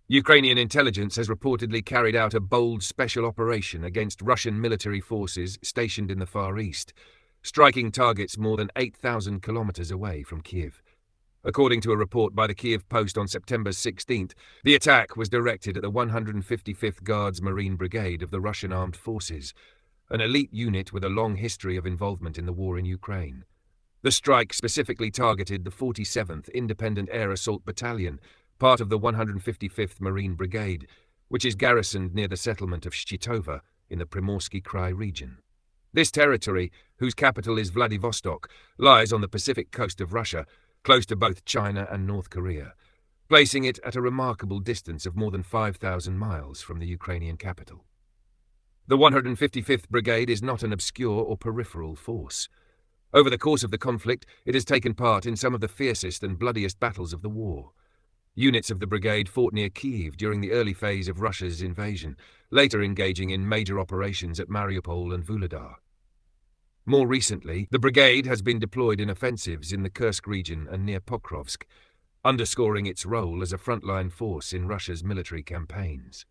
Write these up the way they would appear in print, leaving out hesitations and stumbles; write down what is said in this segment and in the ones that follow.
Ukrainian intelligence has reportedly carried out a bold special operation against Russian military forces stationed in the Far East, striking targets more than 8,000 kilometers away from Kyiv. According to a report by the Kiev Post on September 16th, the attack was directed at the 155th Guards Marine Brigade of the Russian Armed Forces, an elite unit with a long history of involvement in the war in Ukraine. The strike specifically targeted the 47th Independent Air Assault Battalion, part of the 155th Marine Brigade, which is garrisoned near the settlement of Shchytova in the Primorsky Krai region. This territory, whose capital is Vladivostok, lies on the Pacific coast of Russia, close to both China and North Korea, placing it at a remarkable distance of more than 5,000 miles from the Ukrainian capital. The 155th Brigade is not an obscure or peripheral force. Over the course of the conflict, it has taken part in some of the fiercest and bloodiest battles of the war. Units of the brigade fought near Kyiv during the early phase of Russia's invasion, later engaging in major operations at Mariupol and Vuhledar. More recently, the brigade has been deployed in offensives in the Kursk region and near Pokrovsk, underscoring its role as a frontline force in Russia's military campaigns.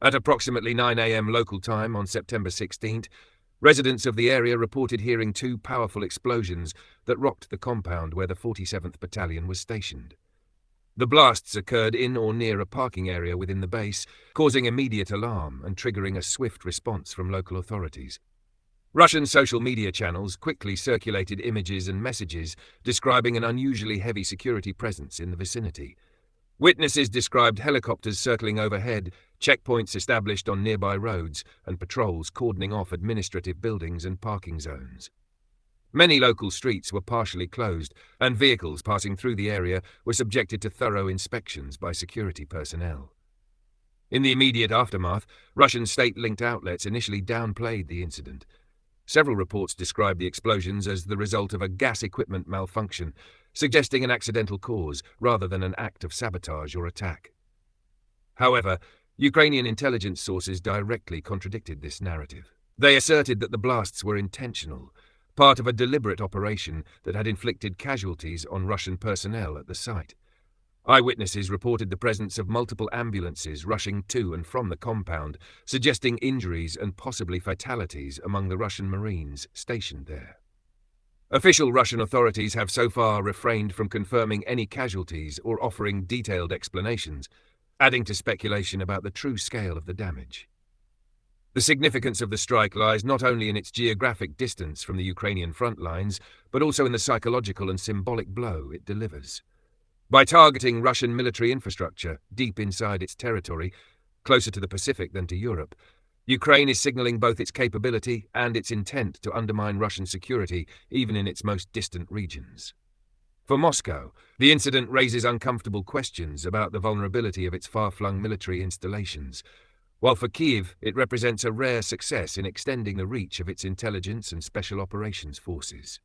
At approximately 9 a.m. local time on September 16th, residents of the area reported hearing two powerful explosions that rocked the compound where the 47th Battalion was stationed. The blasts occurred in or near a parking area within the base, causing immediate alarm and triggering a swift response from local authorities. Russian social media channels quickly circulated images and messages describing an unusually heavy security presence in the vicinity. Witnesses described helicopters circling overhead, checkpoints established on nearby roads, and patrols cordoning off administrative buildings and parking zones. Many local streets were partially closed, and vehicles passing through the area were subjected to thorough inspections by security personnel. In the immediate aftermath, Russian state-linked outlets initially downplayed the incident. Several reports described the explosions as the result of a gas equipment malfunction, suggesting an accidental cause rather than an act of sabotage or attack. However, Ukrainian intelligence sources directly contradicted this narrative. They asserted that the blasts were intentional, part of a deliberate operation that had inflicted casualties on Russian personnel at the site. Eyewitnesses reported the presence of multiple ambulances rushing to and from the compound, suggesting injuries and possibly fatalities among the Russian Marines stationed there. Official Russian authorities have so far refrained from confirming any casualties or offering detailed explanations, adding to speculation about the true scale of the damage. The significance of the strike lies not only in its geographic distance from the Ukrainian front lines, but also in the psychological and symbolic blow it delivers. By targeting Russian military infrastructure deep inside its territory, closer to the Pacific than to Europe, Ukraine is signaling both its capability and its intent to undermine Russian security even in its most distant regions. For Moscow, the incident raises uncomfortable questions about the vulnerability of its far-flung military installations, while for Kyiv it represents a rare success in extending the reach of its intelligence and special operations forces.